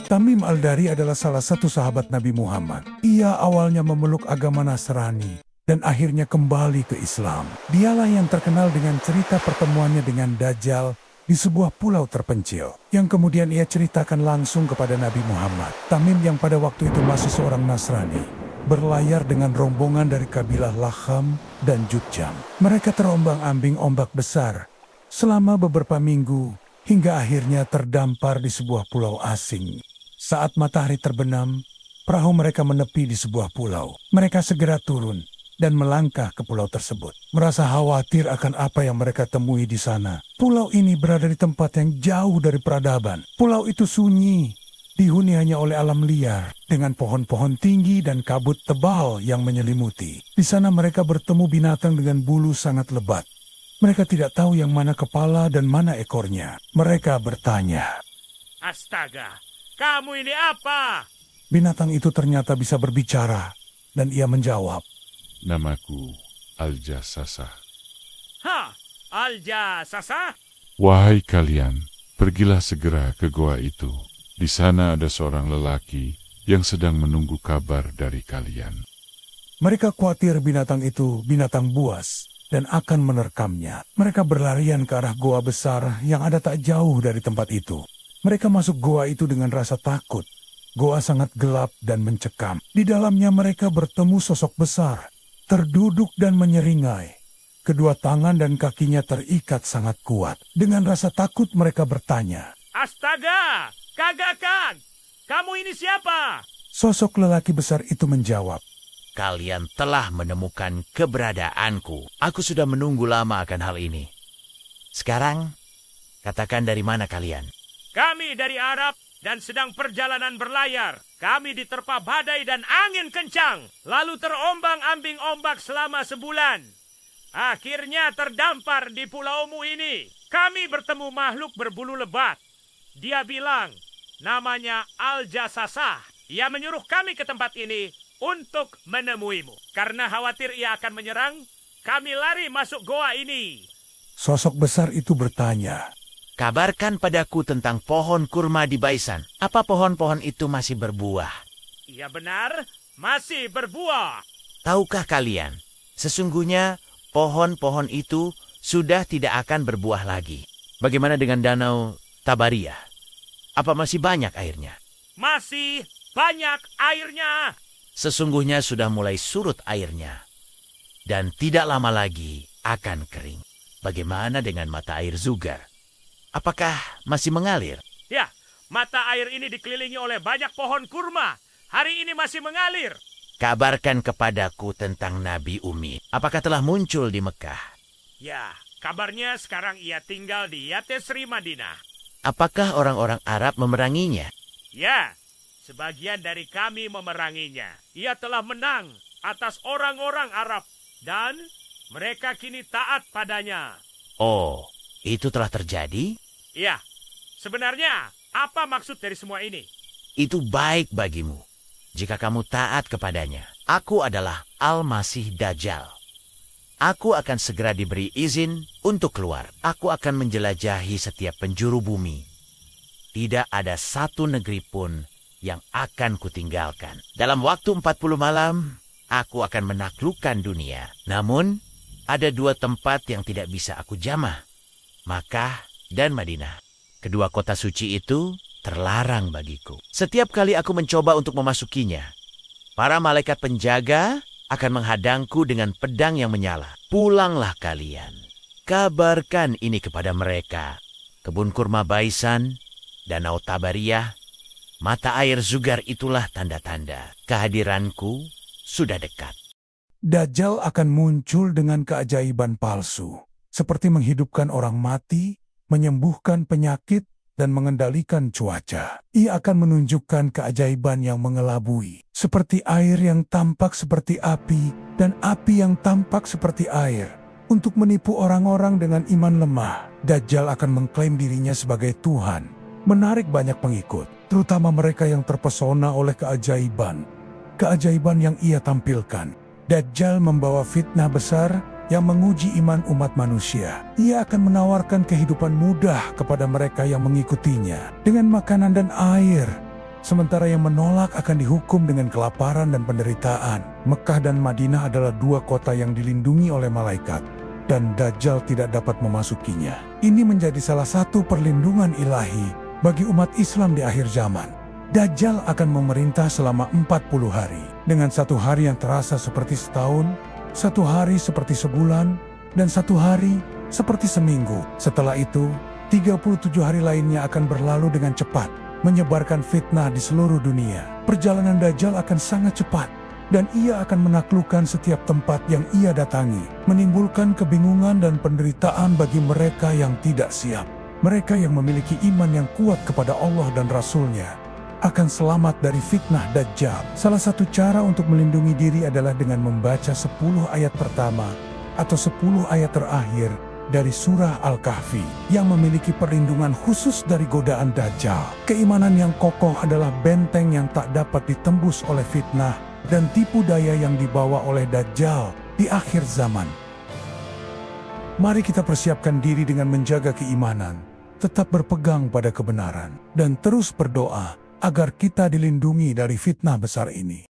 Tamim Al-Dari adalah salah satu sahabat Nabi Muhammad. Ia awalnya memeluk agama Nasrani dan akhirnya kembali ke Islam. Dialah yang terkenal dengan cerita pertemuannya dengan Dajjal di sebuah pulau terpencil, yang kemudian ia ceritakan langsung kepada Nabi Muhammad. Tamim yang pada waktu itu masih seorang Nasrani, berlayar dengan rombongan dari kabilah Lakham dan Judjam. Mereka terombang-ambing ombak besar selama beberapa minggu, hingga akhirnya terdampar di sebuah pulau asing. Saat matahari terbenam, perahu mereka menepi di sebuah pulau. Mereka segera turun dan melangkah ke pulau tersebut. Merasa khawatir akan apa yang mereka temui di sana. Pulau ini berada di tempat yang jauh dari peradaban. Pulau itu sunyi, dihuni hanya oleh alam liar, dengan pohon-pohon tinggi dan kabut tebal yang menyelimuti. Di sana mereka bertemu binatang dengan bulu sangat lebat. Mereka tidak tahu yang mana kepala dan mana ekornya. Mereka bertanya, "Astaga, kamu ini apa?" Binatang itu ternyata bisa berbicara, dan ia menjawab, "Namaku Al-Jassasah." "Hah, Al-Jassasah?" "Wahai kalian, pergilah segera ke goa itu. Di sana ada seorang lelaki yang sedang menunggu kabar dari kalian." Mereka khawatir binatang itu binatang buas dan akan menerkamnya. Mereka berlarian ke arah goa besar yang ada tak jauh dari tempat itu. Mereka masuk goa itu dengan rasa takut. Goa sangat gelap dan mencekam. Di dalamnya mereka bertemu sosok besar, terduduk dan menyeringai. Kedua tangan dan kakinya terikat sangat kuat. Dengan rasa takut mereka bertanya, "Astaga, kagakan! Kamu ini siapa?" Sosok lelaki besar itu menjawab, "Kalian telah menemukan keberadaanku. Aku sudah menunggu lama akan hal ini. Sekarang, katakan dari mana kalian?" "Kami dari Arab dan sedang perjalanan berlayar. Kami diterpa badai dan angin kencang, lalu terombang-ambing ombak selama sebulan. Akhirnya terdampar di pulaumu ini. Kami bertemu makhluk berbulu lebat. Dia bilang, namanya Al-Jassasah. Ia menyuruh kami ke tempat ini untuk menemuimu. Karena khawatir ia akan menyerang, kami lari masuk goa ini." Sosok besar itu bertanya, "Kabarkan padaku tentang pohon kurma di Baisan. Apa pohon-pohon itu masih berbuah?" "Iya benar, masih berbuah." "Tahukah kalian, sesungguhnya pohon-pohon itu sudah tidak akan berbuah lagi. Bagaimana dengan danau Tabariyah? Apa masih banyak airnya?" "Masih banyak airnya." "Sesungguhnya sudah mulai surut airnya, dan tidak lama lagi akan kering. Bagaimana dengan mata air Zugar? Apakah masih mengalir?" "Ya, mata air ini dikelilingi oleh banyak pohon kurma. Hari ini masih mengalir." "Kabarkan kepadaku tentang Nabi Umi. Apakah telah muncul di Mekah?" "Ya, kabarnya sekarang ia tinggal di Yatesri Madinah." "Apakah orang-orang Arab memeranginya?" "Ya, sebagian dari kami memeranginya. Ia telah menang atas orang-orang Arab dan mereka kini taat padanya." "Oh, itu telah terjadi?" "Ya, sebenarnya apa maksud dari semua ini?" "Itu baik bagimu. Jika kamu taat kepadanya. Aku adalah Al-Masih Dajjal. Aku akan segera diberi izin untuk keluar. Aku akan menjelajahi setiap penjuru bumi. Tidak ada satu negeri pun yang akan kutinggalkan. Dalam waktu 40 malam, aku akan menaklukkan dunia. Namun, ada 2 tempat yang tidak bisa aku jamah. Makkah dan Madinah. Kedua kota suci itu terlarang bagiku. Setiap kali aku mencoba untuk memasukinya, para malaikat penjaga akan menghadangku dengan pedang yang menyala. Pulanglah kalian. Kabarkan ini kepada mereka. Kebun kurma Baisan, danau Tabariyah, mata air Zugar itulah tanda-tanda kehadiranku sudah dekat." Dajjal akan muncul dengan keajaiban palsu, seperti menghidupkan orang mati, menyembuhkan penyakit, dan mengendalikan cuaca. Ia akan menunjukkan keajaiban yang mengelabui, seperti air yang tampak seperti api, dan api yang tampak seperti air. Untuk menipu orang-orang dengan iman lemah, Dajjal akan mengklaim dirinya sebagai Tuhan, menarik banyak pengikut, terutama mereka yang terpesona oleh keajaiban yang ia tampilkan. Dajjal membawa fitnah besar yang menguji iman umat manusia. Ia akan menawarkan kehidupan mudah kepada mereka yang mengikutinya dengan makanan dan air, sementara yang menolak akan dihukum dengan kelaparan dan penderitaan. Mekah dan Madinah adalah dua kota yang dilindungi oleh malaikat, dan Dajjal tidak dapat memasukinya. Ini menjadi salah satu perlindungan ilahi bagi umat Islam di akhir zaman. Dajjal akan memerintah selama 40 hari, dengan satu hari yang terasa seperti setahun, satu hari seperti sebulan, dan satu hari seperti seminggu. Setelah itu, 37 hari lainnya akan berlalu dengan cepat, menyebarkan fitnah di seluruh dunia. Perjalanan Dajjal akan sangat cepat, dan ia akan menaklukkan setiap tempat yang ia datangi, menimbulkan kebingungan dan penderitaan bagi mereka yang tidak siap. Mereka yang memiliki iman yang kuat kepada Allah dan Rasul-Nya akan selamat dari fitnah Dajjal. Salah satu cara untuk melindungi diri adalah dengan membaca 10 ayat pertama atau 10 ayat terakhir dari surah Al-Kahfi yang memiliki perlindungan khusus dari godaan Dajjal. Keimanan yang kokoh adalah benteng yang tak dapat ditembus oleh fitnah dan tipu daya yang dibawa oleh Dajjal di akhir zaman. Mari kita persiapkan diri dengan menjaga keimanan, tetap berpegang pada kebenaran, dan terus berdoa agar kita dilindungi dari fitnah besar ini.